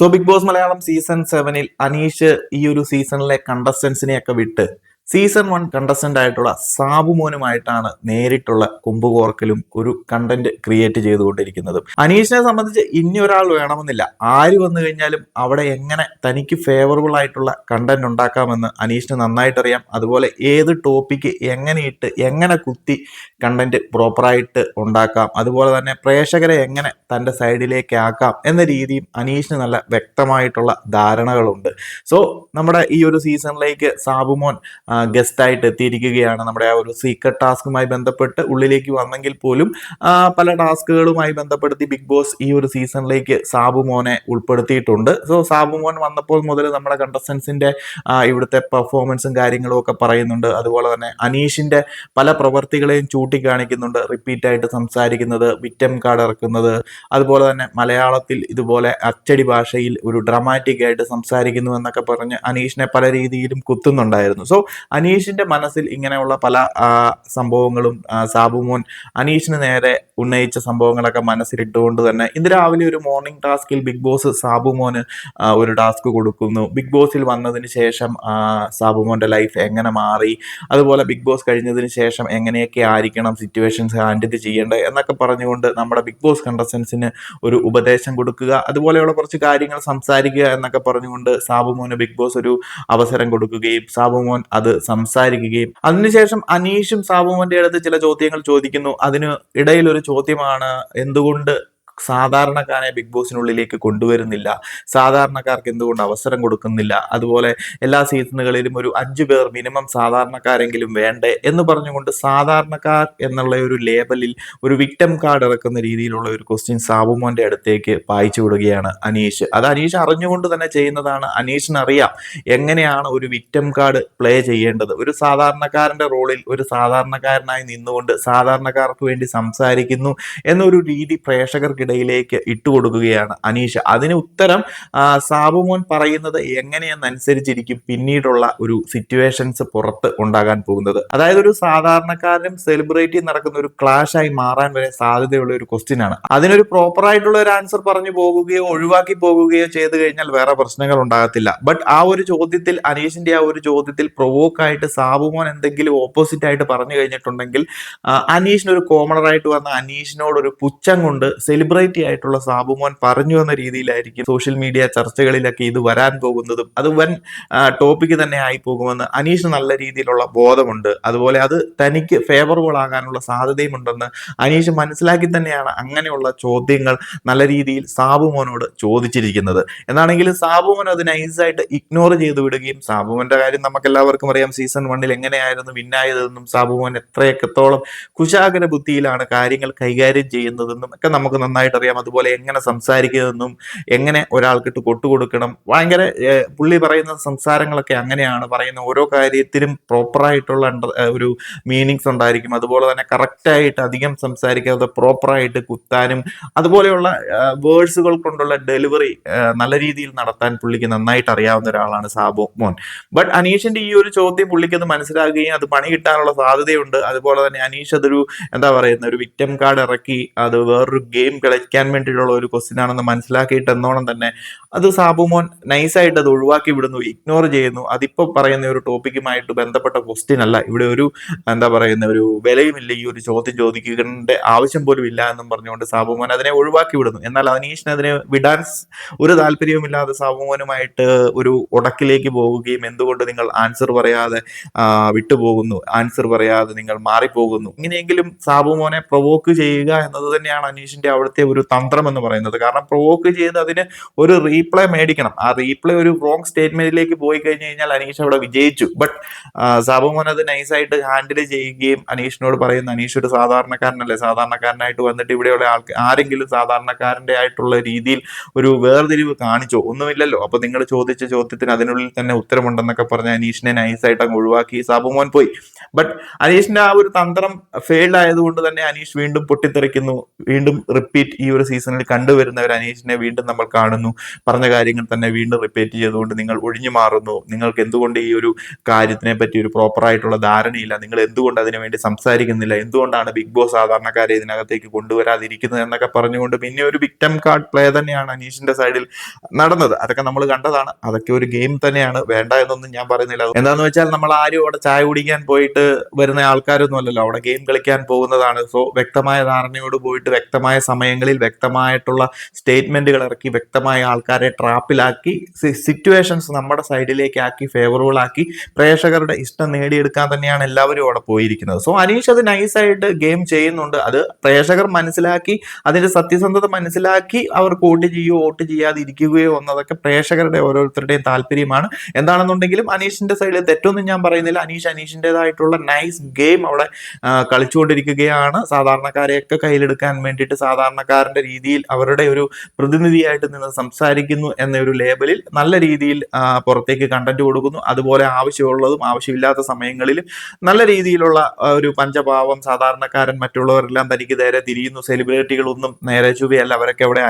Big boss Malayalam season 7-ൽ അനീഷ് ഈ ഒരു സീസണിലെ കണ്ടസ്റ്റൻസിനെയൊക്കെ വിട്ട് സീസൺ 1 കണ്ടസ്റ്റന്റ് ആയിട്ടുള്ള സാബുമോനുമായിട്ടാണ് നേരിട്ടുള്ള കുമ്പുകോർക്കലും ഒരു കണ്ടന്റ് ക്രിയേറ്റ് ചെയ്തുകൊണ്ടിരിക്കുന്നതും. അനീഷിനെ സംബന്ധിച്ച് ഇനി ഒരാൾ വേണമെന്നില്ല. ആര് വന്നു കഴിഞ്ഞാലും അവിടെ എങ്ങനെ തനിക്ക് ഫേവറബിൾ ആയിട്ടുള്ള കണ്ടന്റ് ഉണ്ടാക്കാമെന്ന് അനീഷിന് നന്നായിട്ടറിയാം. അതുപോലെ ഏത് ടോപ്പിക്ക് എങ്ങനെ ഇട്ട് എങ്ങനെ കുത്തി കണ്ടന്റ് പ്രോപ്പറായിട്ട് ഉണ്ടാക്കാം, അതുപോലെ തന്നെ പ്രേക്ഷകരെ എങ്ങനെ തൻ്റെ സൈഡിലേക്ക് ആക്കാം എന്ന രീതിയും അനീഷിന് നല്ല വ്യക്തമായിട്ടുള്ള ധാരണകളുണ്ട്. നമ്മുടെ ഈ ഒരു സീസണിലേക്ക് സാബുമോൻ ഗസ്റ്റായിട്ട് എത്തിയിരിക്കുകയാണ്. നമ്മുടെ ആ ഒരു സീക്രട്ട് ടാസ്കുമായി ബന്ധപ്പെട്ട് ഉള്ളിലേക്ക് വന്നെങ്കിൽ പോലും പല ടാസ്കുകളുമായി ബന്ധപ്പെടുത്തി ബിഗ് ബോസ് ഈ ഒരു സീസണിലേക്ക് സാബുമോനെ ഉൾപ്പെടുത്തിയിട്ടുണ്ട്. സാബുമോൻ വന്നപ്പോൾ മുതൽ നമ്മുടെ കണ്ടസ്റ്റൻസിന്റെ ഇവിടുത്തെ പെർഫോമൻസും കാര്യങ്ങളും ഒക്കെ പറയുന്നുണ്ട്. അതുപോലെ തന്നെ അനീഷിന്റെ പല പ്രവർത്തികളെയും ചൂണ്ടിക്കാണിക്കുന്നുണ്ട്. റിപ്പീറ്റായിട്ട് സംസാരിക്കുന്നത്, വിറ്റം കാർഡ് ഇറക്കുന്നത്, അതുപോലെ തന്നെ മലയാളത്തിൽ ഇതുപോലെ അച്ചടി ഭാഷയിൽ ഒരു ഡ്രമാറ്റിക് ആയിട്ട് സംസാരിക്കുന്നു എന്നൊക്കെ പറഞ്ഞ് അനീഷിനെ പല രീതിയിലും കുത്തുന്നുണ്ടായിരുന്നു. അനീഷിന്റെ മനസ്സിൽ ഇങ്ങനെയുള്ള പല സംഭവങ്ങളും സാബുമോൻ അനീഷിന് നേരെ ഉന്നയിച്ച സംഭവങ്ങളൊക്കെ മനസ്സിലിട്ടുകൊണ്ട് തന്നെ ഇന്ന് രാവിലെ ഒരു മോർണിംഗ് ടാസ്കിൽ ബിഗ് ബോസ് സാബുമോന് ഒരു ടാസ്ക് കൊടുക്കുന്നു. ബിഗ് ബോസിൽ വന്നതിന് ശേഷം സാബുമോന്റെ ലൈഫ് എങ്ങനെ മാറി, അതുപോലെ ബിഗ് ബോസ് കഴിഞ്ഞതിന് ശേഷം എങ്ങനെയൊക്കെ ആയിരിക്കണം സിറ്റുവേഷൻസ് ഹാൻഡിൽ ചെയ്യേണ്ടത് എന്നൊക്കെ പറഞ്ഞുകൊണ്ട് നമ്മുടെ ബിഗ് ബോസ് കണ്ടസ്റ്റൻസിന് ഒരു ഉപദേശം കൊടുക്കുക, അതുപോലെയുള്ള കുറച്ച് കാര്യങ്ങൾ സംസാരിക്കുക എന്നൊക്കെ പറഞ്ഞുകൊണ്ട് സാബുമോന് ബിഗ് ബോസ് ഒരു അവസരം കൊടുക്കുകയും സാബുമോൻ അത് സംസാരിക്കുകയും അതിനുശേഷം അനീഷും സാബുമോന്റെ അടുത്ത് ചില ചോദ്യങ്ങൾ ചോദിക്കുന്നു. അതിന് ഇടയിൽ ഒരു ചോദ്യമാണ്, എന്തുകൊണ്ട് സാധാരണക്കാരെ ബിഗ് ബോസിനുള്ളിലേക്ക് കൊണ്ടുവരുന്നില്ല, സാധാരണക്കാർക്ക് എന്തുകൊണ്ട് അവസരം കൊടുക്കുന്നില്ല, അതുപോലെ എല്ലാ സീസണുകളിലും ഒരു 5 പേർ മിനിമം സാധാരണക്കാരെങ്കിലും വേണ്ടേ എന്ന് പറഞ്ഞുകൊണ്ട് സാധാരണക്കാർ എന്നുള്ള ഒരു ലേബലിൽ ഒരു വിക്ടം കാർഡ് ഇറക്കുന്ന രീതിയിലുള്ള ഒരു ക്വസ്റ്റ്യൻ സാബുമോന്റെ അടുത്തേക്ക് പായിച്ചു വിടുകയാണ് അനീഷ്. അത് അനീഷ് അറിഞ്ഞുകൊണ്ട് തന്നെ ചെയ്യുന്നതാണ്. അനീഷിന് അറിയാം എങ്ങനെയാണ് ഒരു വിക്ടം കാർഡ് പ്ലേ ചെയ്യേണ്ടത്. ഒരു സാധാരണക്കാരന്റെ റോളിൽ ഒരു സാധാരണക്കാരനായി നിന്നുകൊണ്ട് സാധാരണക്കാർക്ക് വേണ്ടി സംസാരിക്കുന്നു എന്നൊരു രീതി പ്രേക്ഷകർക്ക് ഇടയിലേക്ക് ഇട്ടുകൊടുക്കുകയാണ് അനീഷ്. അതിന് ഉത്തരം സാബുമോൻ പറയുന്നത് എങ്ങനെയെന്നനുസരിച്ചിരിക്കും പിന്നീടുള്ള ഒരു സിറ്റുവേഷൻസ് പുറത്ത് ഉണ്ടാകാൻ പോകുന്നത്. അതായത് ഒരു സാധാരണക്കാരനും സെലിബ്രിറ്റിയും നടക്കുന്ന ഒരു ക്ലാഷ് ആയി മാറാൻ വരെ സാധ്യതയുള്ള ഒരു ക്വസ്റ്റ്യൻ ആണ്. അതിനൊരു പ്രോപ്പർ ആയിട്ടുള്ള ഒരു ആൻസർ പറഞ്ഞു പോകുകയോ ഒഴിവാക്കി പോകുകയോ ചെയ്തു കഴിഞ്ഞാൽ വേറെ പ്രശ്നങ്ങൾ ഉണ്ടാകത്തില്ല. ബട്ട് ആ ഒരു ചോദ്യത്തിൽ, അനീഷിന്റെ ആ ഒരു ചോദ്യത്തിൽ പ്രൊവോക്കായിട്ട് സാബുമോൻ എന്തെങ്കിലും ഓപ്പോസിറ്റ് ആയിട്ട് പറഞ്ഞു കഴിഞ്ഞിട്ടുണ്ടെങ്കിൽ അനീഷിനൊരു കോമണർ ആയിട്ട് വന്ന അനീഷിനോട് ഒരു പുച്ഛം കൊണ്ട് സെലിബ്രിറ്റി ആയിട്ടുള്ള സാബുമോൻ പറഞ്ഞു എന്ന രീതിയിലായിരിക്കും സോഷ്യൽ മീഡിയ ചർച്ചകളിലൊക്കെ ഇത് വരാൻ പോകുന്നതും അത് വൻ ടോപ്പിക്ക് തന്നെ ആയി പോകുമെന്ന് അനീഷ് നല്ല രീതിയിലുള്ള ബോധമുണ്ട്. അതുപോലെ അത് തനിക്ക് ഫേവറബിൾ ആകാനുള്ള സാധ്യതയും ഉണ്ടെന്ന് അനീഷ് മനസ്സിലാക്കി തന്നെയാണ് അങ്ങനെയുള്ള ചോദ്യങ്ങൾ നല്ല രീതിയിൽ സാബുമോനോട് ചോദിച്ചിരിക്കുന്നത്. എന്നാണെങ്കിലും സാബുമോൻ അത് നൈസായിട്ട് ഇഗ്നോർ ചെയ്ത് വിടുകയും, സാബുമോന്റെ കാര്യം നമുക്ക് എല്ലാവർക്കും അറിയാം, സീസൺ 1 എങ്ങനെയായിരുന്നു വിന്നായതെന്നും സാബുമോൻ എത്രത്തോളം കുശാഗ്ര ബുദ്ധിയിലാണ് കാര്യങ്ങൾ കൈകാര്യം ചെയ്യുന്നതെന്നും ഒക്കെ നമുക്ക് നന്നായിട്ട് അറിയാം. അതുപോലെ എങ്ങനെ സംസാരിക്കുന്നതെന്നും എങ്ങനെ ഒരാൾക്കിട്ട് കൊട്ടുകൊടുക്കണം, ഭയങ്കര പുള്ളി പറയുന്ന സംസാരങ്ങളൊക്കെ അങ്ങനെയാണ്. പറയുന്ന ഓരോ കാര്യത്തിലും പ്രോപ്പറായിട്ടുള്ള ഒരു മീനിങ്സ് ഉണ്ടായിരിക്കും. അതുപോലെ തന്നെ കറക്റ്റായിട്ട് അധികം സംസാരിക്കാതെ പ്രോപ്പറായിട്ട് കുത്താനും അതുപോലെയുള്ള വേർഡ്സുകൾ കൊണ്ടുള്ള ഡെലിവറി നല്ല രീതിയിൽ നടത്താൻ പുള്ളിക്ക് നന്നായിട്ട് അറിയാവുന്ന ഒരാളാണ് സാബുമോൻ. ബട്ട് അനീഷിന്റെ ഈ ഒരു ചോദ്യം പുള്ളിക്ക് അത് മനസ്സിലാക്കുകയും അത് പണി കിട്ടാനുള്ള സാധ്യതയുണ്ട്. അതുപോലെ തന്നെ അനീഷ് അതൊരു ഒരു വിക്ടം കാർഡ് ഇറക്കി അത് വേറൊരു ഗെയിം കളിക്കാൻ വേണ്ടിയിട്ടുള്ള ഒരു ക്വസ്റ്റ്യൻ ആണെന്ന് മനസ്സിലാക്കിയിട്ട് എന്നോണം തന്നെ അത് സാബുമോൻ നൈസായിട്ട് അത് ഒഴിവാക്കി വിടുന്നു, ഇഗ്നോർ ചെയ്യുന്നു. അതിപ്പോ പറയുന്ന ഒരു ടോപ്പിക്കുമായിട്ട് ബന്ധപ്പെട്ട ക്വസ്റ്റ്യൻ അല്ല, ഇവിടെ ഒരു ഒരു വിലയുമില്ല, ഈ ഒരു ചോദ്യം ചോദിക്കേണ്ട ആവശ്യം പോലും ഇല്ല എന്നും പറഞ്ഞുകൊണ്ട് സാബുമോൻ അതിനെ ഒഴിവാക്കി വിടുന്നു. എന്നാൽ അനീഷിന് അതിനെ വിടാൻ ഒരു താല്പര്യവുമില്ലാതെ സാബുമോനുമായിട്ട് ഒരു ഉടക്കിലേക്ക് പോവുകയും, എന്തുകൊണ്ട് നിങ്ങൾ ആൻസർ പറയാതെ വിട്ടുപോകുന്നു, ആൻസർ പറയാതെ നിങ്ങൾ മാറിപ്പോകുന്നു, ഇങ്ങനെയെങ്കിലും സാബുമോനെ പ്രൊവോക്ക് ചെയ്യുക എന്നത് തന്നെയാണ് അനീഷിന്റെ അവിടുത്തെ ഒരു തന്ത്രം എന്ന് പറയുന്നത്. കാരണം പ്രൊവോക്ക് ചെയ്ത് അതിന് ഒരു റീപ്ലേ മേടിക്കണം. ആ റീപ്ലേ ഒരു റോങ് സ്റ്റേറ്റ്മെന്റിലേക്ക് പോയി കഴിഞ്ഞു കഴിഞ്ഞാൽ അനീഷ് അവിടെ വിജയിച്ചു. ബട്ട് സാബുമോൻ അത് നൈസായിട്ട് ഹാൻഡിൽ ചെയ്യുകയും അനീഷിനോട് പറയുന്ന, അനീഷ് ഒരു സാധാരണക്കാരനല്ലേ, സാധാരണക്കാരനായിട്ട് വന്നിട്ട് ഇവിടെയുള്ള ആരെങ്കിലും സാധാരണക്കാരന്റെ ആയിട്ടുള്ള രീതിയിൽ ഒരു വേർതിരിവ് കാണിച്ചോ? ഒന്നുമില്ലല്ലോ. അപ്പൊ നിങ്ങൾ ചോദിച്ച ചോദ്യത്തിന് അതിനുള്ളിൽ തന്നെ ഉത്തരമുണ്ടെന്നൊക്കെ പറഞ്ഞ അനീഷിനെ നൈസായിട്ട് അങ്ങ് ഒഴിവാക്കി സാബുമോൻ പോയി. ബട്ട് അനീഷിന്റെ ആ ഒരു തന്ത്രം ഫെയിൽഡ് ആയതുകൊണ്ട് തന്നെ അനീഷ് വീണ്ടും പൊട്ടിത്തെറിക്കുന്നു, വീണ്ടും റിപ്പീറ്റ് റിപ്പീറ്റ് ഈ ഒരു സീസണിൽ കണ്ടുവരുന്ന ഒരു അനീഷിനെ വീണ്ടും നമ്മൾ കാണുന്നു. പറഞ്ഞ കാര്യങ്ങൾ തന്നെ വീണ്ടും റിപ്പീറ്റ് ചെയ്തുകൊണ്ട് നിങ്ങൾ ഒഴിഞ്ഞു മാറുന്നു. നിങ്ങൾക്ക് എന്തുകൊണ്ട് ഈ ഒരു കാര്യത്തിനെ പറ്റി ഒരു പ്രോപ്പർ ആയിട്ടുള്ള ധാരണയില്ല, നിങ്ങൾ എന്തുകൊണ്ട് അതിനു വേണ്ടി സംസാരിക്കുന്നില്ല, എന്തുകൊണ്ടാണ് ബിഗ് ബോസ് സാധാരണക്കാരെ ഇതിനകത്തേക്ക് കൊണ്ടുവരാതിരിക്കുന്നത് എന്നൊക്കെ പറഞ്ഞുകൊണ്ട് പിന്നെ ഒരു വിക്ടം കാർഡ് പ്ലേ തന്നെയാണ് അനീഷിന്റെ സൈഡിൽ നടന്നത്. അതൊക്കെ നമ്മൾ കണ്ടതാണ്. അതൊക്കെ ഒരു ഗെയിം തന്നെയാണ്, വേണ്ട എന്നൊന്നും ഞാൻ പറയുന്നില്ല. എന്താന്ന് വെച്ചാൽ നമ്മൾ ആരും അവിടെ ചായ കുടിക്കാൻ പോയിട്ട് വരുന്ന ആൾക്കാരൊന്നും അല്ലല്ലോ, അവിടെ ഗെയിം കളിക്കാൻ പോകുന്നതാണ്. സോ വ്യക്തമായ ധാരണയോട് പോയിട്ട് വ്യക്തമായ സമയങ്ങളിൽ വ്യക്തമായിട്ടുള്ള സ്റ്റേറ്റ്മെന്റുകൾ ഇറക്കി വ്യക്തമായ ആൾക്കാരെ ട്രാപ്പിലാക്കി സിറ്റുവേഷൻസ് നമ്മുടെ സൈഡിലേക്ക് ആക്കി ഫേവറബിൾ ആക്കി പ്രേക്ഷകരുടെ ഇഷ്ടം നേടിയെടുക്കാൻ തന്നെയാണ് എല്ലാവരും അവിടെ പോയിരിക്കുന്നത്. സോ അനീഷ് അത് നൈസായിട്ട് ഗെയിം ചെയ്യുന്നുണ്ട്. അത് പ്രേക്ഷകർ മനസ്സിലാക്കി അതിന്റെ സത്യസന്ധത മനസ്സിലാക്കി അവർ വോട്ട് ചെയ്യുകയോ വോട്ട് ചെയ്യാതിരിക്കുകയോ എന്നതൊക്കെ പ്രേക്ഷകരുടെ ഓരോരുത്തരുടെയും താല്പര്യമാണ്. എന്താണെന്നുണ്ടെങ്കിലും അനീഷിന്റെ സൈഡിൽ തെറ്റൊന്നും ഞാൻ പറയുന്നില്ല. അനീഷിന്റേതായിട്ടുള്ള നൈസ് ഗെയിം അവിടെ കളിച്ചുകൊണ്ടിരിക്കുകയാണ്. സാധാരണക്കാരെയൊക്കെ കയ്യിലെടുക്കാൻ വേണ്ടിയിട്ട് സാധാരണക്കാരന്റെ രീതിയിൽ അവരുടെ ഒരു പ്രതിനിധിയായിട്ട് നിന്ന് സംസാരിക്കുന്നു എന്ന ഒരു ലേബലിൽ നല്ല രീതിയിൽ പുറത്തേക്ക് കണ്ടന്റ് കൊടുക്കുന്നു. അതുപോലെ ആവശ്യമുള്ളതും ആവശ്യമില്ലാത്ത സമയങ്ങളിലും നല്ല രീതിയിലുള്ള ഒരു പഞ്ചഭാവം, സാധാരണക്കാരൻ മറ്റുള്ളവരെല്ലാം തനിക്ക് നേരെ തിരിയുന്നു, സെലിബ്രിറ്റികളൊന്നും നേരെ ചുവയല്ല, അവരൊക്കെ അവിടെ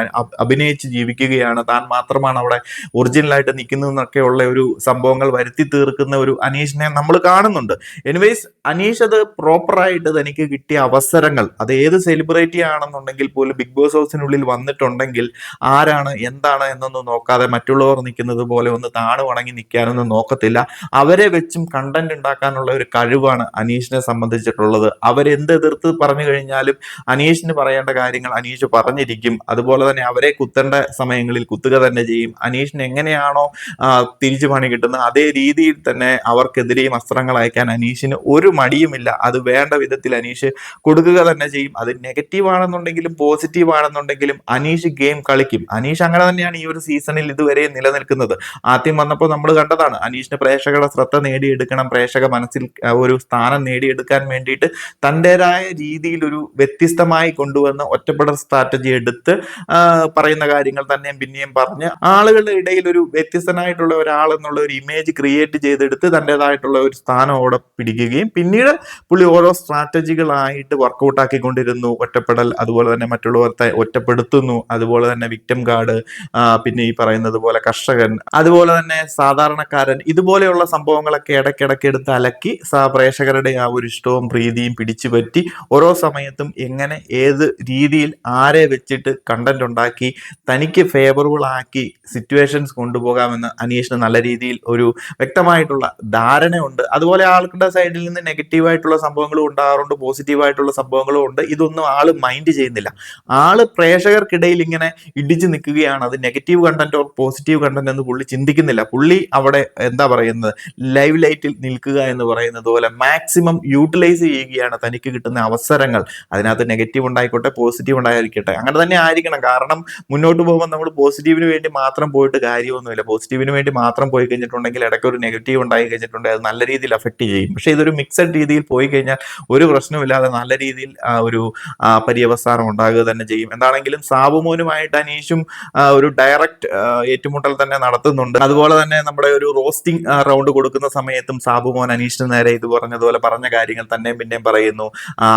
അഭിനയിച്ച് ജീവിക്കുകയാണ്, താൻ മാത്രമാണ് അവിടെ ഒറിജിനലായിട്ട് നിൽക്കുന്നതെന്നൊക്കെയുള്ള ഒരു സംഭവങ്ങൾ വരുത്തി തീർക്കുന്ന ഒരു അനീഷിനെ നമ്മൾ കാണുന്നുണ്ട്. എനിവേസ് അനീഷ് അത് പ്രോപ്പറായിട്ട് തനിക്ക് കിട്ടിയ അവസരങ്ങൾ, അത് ഏത് സെലിബ്രിറ്റി ആണെന്നുണ്ടെങ്കിൽ പോലും ബിഗ് ബോസ് ഹൗസിനുള്ളിൽ വന്നിട്ടുണ്ടെങ്കിൽ ആരാണ് എന്താണ് എന്നൊന്നും നോക്കാതെ മറ്റുള്ളവർ നിൽക്കുന്നത് പോലെ ഒന്ന് താണു വണങ്ങി നിൽക്കാനൊന്നും നോക്കത്തില്ല. അവരെ വെച്ചും കണ്ടന്റ് ഉണ്ടാക്കാനുള്ള ഒരു കഴിവാണ് അനീഷിനെ സംബന്ധിച്ചിട്ടുള്ളത്. അവരെന്ത് എതിർത്ത് പറഞ്ഞു കഴിഞ്ഞാലും അനീഷിന് പറയേണ്ട കാര്യങ്ങൾ അനീഷ് പറഞ്ഞിരിക്കും. അതുപോലെ തന്നെ അവരെ കുത്തേണ്ട സമയങ്ങളിൽ കുത്തുക തന്നെ ചെയ്യും. അനീഷിന് എങ്ങനെയാണോ തിരിച്ചു പണി കിട്ടുന്നത് അതേ രീതിയിൽ തന്നെ അവർക്കെതിരെയും അസ്ത്രങ്ങൾ അയക്കാൻ അനീഷിന് ഒരു മടിയുമില്ല. അത് വേണ്ട വിധത്തിൽ അനീഷ് കൊടുക്കുക തന്നെ ചെയ്യും. അത് നെഗറ്റീവ് ആണെന്നുണ്ടെങ്കിലും പോസിറ്റീവ് ആണെന്നുണ്ടെങ്കിലും അനീഷ് ഗെയിം കളിക്കും. അനീഷ് അങ്ങനെ തന്നെയാണ് ഈ ഒരു സീസണിൽ ഇതുവരെ നിലനിൽക്കുന്നത്. ആദ്യം വന്നപ്പോൾ നമ്മൾ കണ്ടതാണ് അനീഷിന് പ്രേക്ഷകരുടെ ശ്രദ്ധ നേടിയെടുക്കണം, പ്രേക്ഷക മനസ്സിൽ ഒരു സ്ഥാനം നേടിയെടുക്കാൻ വേണ്ടിയിട്ട് തൻ്റെതായ രീതിയിൽ ഒരു വ്യത്യസ്തമായി കൊണ്ടുവന്ന് ഒറ്റപ്പെടൽ സ്ട്രാറ്റജി എടുത്ത് പറയുന്ന കാര്യങ്ങൾ തന്നെയും പിന്നെയും പറഞ്ഞ് ആളുകളുടെ ഇടയിൽ ഒരു വ്യത്യസ്തനായിട്ടുള്ള ഒരാൾ എന്നുള്ള ഒരു ഇമേജ് ക്രിയേറ്റ് ചെയ്തെടുത്ത് തൻ്റെതായിട്ടുള്ള ഒരു സ്ഥാനം അവിടെ പിടിക്കുകയും പിന്നീട് പുള്ളി ഓരോ സ്ട്രാറ്റജികളായിട്ട് വർക്കൗട്ട് ആക്കിക്കൊണ്ടിരുന്നു. ഒറ്റപ്പെടൽ, അതുപോലെ തന്നെ മറ്റുള്ളവരെ ഒറ്റപ്പെടുത്തുന്നു, അതുപോലെ തന്നെ വിക്ടം കാർഡ്, പിന്നെ ഈ പറയുന്നത് പോലെ കർഷകൻ, അതുപോലെ തന്നെ സാധാരണക്കാരൻ, ഇതുപോലെയുള്ള സംഭവങ്ങളൊക്കെ ഇടയ്ക്കിടയ്ക്ക് എടുത്ത് അലക്കി പ്രേക്ഷകരുടെ ആ ഒരു ഇഷ്ടവും പ്രീതിയും പിടിച്ചു പറ്റി ഓരോ സമയത്തും എങ്ങനെ ഏത് രീതിയിൽ ആരെ വെച്ചിട്ട് കണ്ടന്റ് ഉണ്ടാക്കി തനിക്ക് ഫേവറബിൾ ആക്കി സിറ്റുവേഷൻസ് കൊണ്ടുപോകാമെന്ന് അനീഷിന് നല്ല രീതിയിൽ ഒരു വ്യക്തമായിട്ടുള്ള ധാരണയുണ്ട്. അതുപോലെ ആൾക്കുടെ സൈഡിൽ നിന്ന് നെഗറ്റീവായിട്ടുള്ള സംഭവങ്ങളും ഉണ്ടാകാറുണ്ട്, പോസിറ്റീവായിട്ടുള്ള സംഭവങ്ങളും ഉണ്ട്. ഇതൊന്നും ആള് മൈൻഡ് ചെയ്യുന്നില്ല. ആള് പ്രേക്ഷകർക്കിടയിൽ ഇങ്ങനെ ഇടിച്ചു നിൽക്കുകയാണ്. അത് negative content or positive content എന്ന് പുള്ളി ചിന്തിക്കുന്നില്ല. പുള്ളി അവിടെ എന്താ പറയുന്നത്, ലൈവ് ലൈറ്റിൽ നിൽക്കുക എന്ന് പറയുന്നത് പോലെ മാക്സിമം യൂട്ടിലൈസ് ചെയ്യുകയാണ് തനിക്ക് കിട്ടുന്ന അവസരങ്ങൾ. അതിനകത്ത് നെഗറ്റീവ് ഉണ്ടായിക്കോട്ടെ പോസിറ്റീവ് ഉണ്ടായിരിക്കട്ടെ, അങ്ങനെ തന്നെ ആയിരിക്കണം. കാരണം മുന്നോട്ട് പോകുമ്പോൾ നമ്മൾ പോസിറ്റീവിന് വേണ്ടി മാത്രം പോയിട്ട് കാര്യമൊന്നുമില്ല. പോസിറ്റീവിന് വേണ്ടി മാത്രം പോയി കഴിഞ്ഞിട്ടുണ്ടെങ്കിൽ ഇടയ്ക്ക് ഒരു നെഗറ്റീവ് ഉണ്ടായി കഴിഞ്ഞിട്ടുണ്ടെങ്കിൽ അത് നല്ല രീതിയിൽ അഫക്റ്റ് ചെയ്യും. പക്ഷെ ഇതൊരു മിക്സഡ് രീതിയിൽ പോയി കഴിഞ്ഞാൽ ഒരു പ്രശ്നമില്ലാതെ നല്ല രീതിയിൽ ഒരു പര്യവസാനം ഉണ്ടാകുക തന്നെ ചെയ്യും. എന്താണെങ്കിലും സാബുമോനുമായിട്ട് അനീഷും ഒരു ഡയറക്റ്റ് ഏറ്റുമുട്ടൽ തന്നെ നടത്തുന്നുണ്ട്. അതുപോലെ തന്നെ നമ്മുടെ ഒരു റോസ്റ്റിംഗ് റൗണ്ട് കൊടുക്കുന്ന സമയത്തും സാബുമോൻ അനീഷിന് നേരെ ഇത് പറഞ്ഞതുപോലെ പറഞ്ഞ കാര്യങ്ങൾ തന്നെയും പിന്നെയും പറയുന്നു.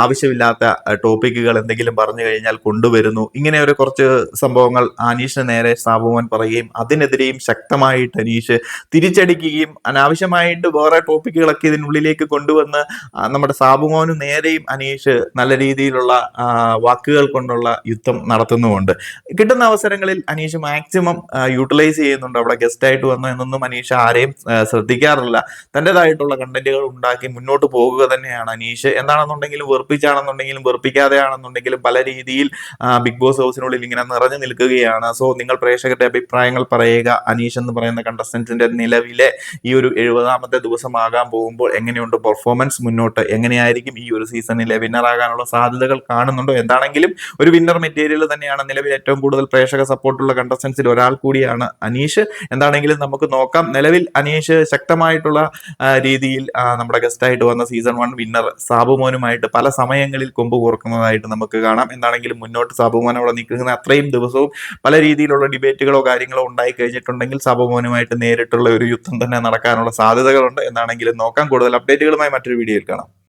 ആവശ്യമില്ലാത്ത ടോപ്പിക്കുകൾ എന്തെങ്കിലും പറഞ്ഞു കഴിഞ്ഞാൽ കൊണ്ടുവരുന്നു. ഇങ്ങനെ ഒരു കുറച്ച് സംഭവങ്ങൾ അനീഷിന് നേരെ സാബുമോൻ പറയുകയും അതിനെതിരെയും ശക്തമായിട്ട് അനീഷ് തിരിച്ചടിക്കുകയും അനാവശ്യമായിട്ട് വേറെ ടോപ്പിക്കുകളൊക്കെ ഇതിനുള്ളിലേക്ക് കൊണ്ടുവന്ന് നമ്മുടെ സാബുമോന് നേരെയും അനീഷ് നല്ല രീതിയിലുള്ള വാക്കുകൾ കൊണ്ടുള്ള യുദ്ധം നടത്തുന്നുമുണ്ട്. കിട്ടുന്ന അവസരങ്ങളിൽ അനീഷ് മാക്സിമം യൂട്ടിലൈസ് ചെയ്യുന്നുണ്ട്. അവിടെ ഗസ്റ്റ് ആയിട്ട് വന്നു എന്നൊന്നും അനീഷ് ആരെയും ശ്രദ്ധിക്കാറില്ല. തൻ്റെതായിട്ടുള്ള കണ്ടന്റുകൾ ഉണ്ടാക്കി മുന്നോട്ട് പോകുക തന്നെയാണ് അനീഷ്. എന്താണെന്നുണ്ടെങ്കിലും വെറുപ്പിച്ചാണെന്നുണ്ടെങ്കിലും വെറുപ്പിക്കാതെ ആണെന്നുണ്ടെങ്കിലും പല രീതിയിൽ ബിഗ് ബോസ് ഹൗസിനുള്ളിൽ ഇങ്ങനെ നിറഞ്ഞു നിൽക്കുകയാണ്. സോ നിങ്ങൾ പ്രേക്ഷകരുടെ അഭിപ്രായങ്ങൾ പറയുക. അനീഷ് എന്ന് പറയുന്ന കണ്ടസ്റ്റന്റിന്റെ നിലവിലെ ഈ ഒരു 70ാമത്തെ ദിവസമാകാൻ പോകുമ്പോൾ എങ്ങനെയുണ്ട് പെർഫോമൻസ്, മുന്നോട്ട് എങ്ങനെയായിരിക്കും ഈ ഒരു സീസണിലെ വിന്നറാകാനുള്ള സാധ്യതകൾ കാണുന്നുണ്ടോ? എന്താണെങ്കിലും ഒരു വിന്നർ മെറ്റീരിയൽ തന്നെയാണ്. നിലവിൽ ഏറ്റവും കൂടുതൽ പ്രേക്ഷക സപ്പോർട്ടുള്ള കണ്ടസ്റ്റൻസിൽ ഒരാൾ കൂടിയാണ് അനീഷ്. എന്താണെങ്കിലും നമുക്ക് നോക്കാം. നിലവിൽ അനീഷ് ശക്തമായിട്ടുള്ള രീതിയിൽ നമ്മുടെ ഗസ്റ്റായിട്ട് വന്ന സീസൺ 1 വിന്നർ സാബുമോനുമായിട്ട് പല സമയങ്ങളിൽ കൊമ്പ് കോർക്കുന്നതായിട്ട് നമുക്ക് കാണാം. എന്താണെങ്കിലും മുന്നോട്ട് സാബുമോൻ അവിടെ നിൽക്കുന്ന അത്രയും ദിവസവും പല രീതിയിലുള്ള ഡിബേറ്റുകളോ കാര്യങ്ങളോ ഉണ്ടായി കഴിഞ്ഞിട്ടുണ്ടെങ്കിൽ സാബുമോനുമായിട്ട് നേരിട്ടുള്ള ഒരു യുദ്ധം തന്നെ നടക്കാനുള്ള സാധ്യതകളുണ്ട്. എന്താണെങ്കിലും നോക്കാം. കൂടുതൽ അപ്ഡേറ്റുകളുമായി മറ്റൊരു വീഡിയോയിൽ കാണാം.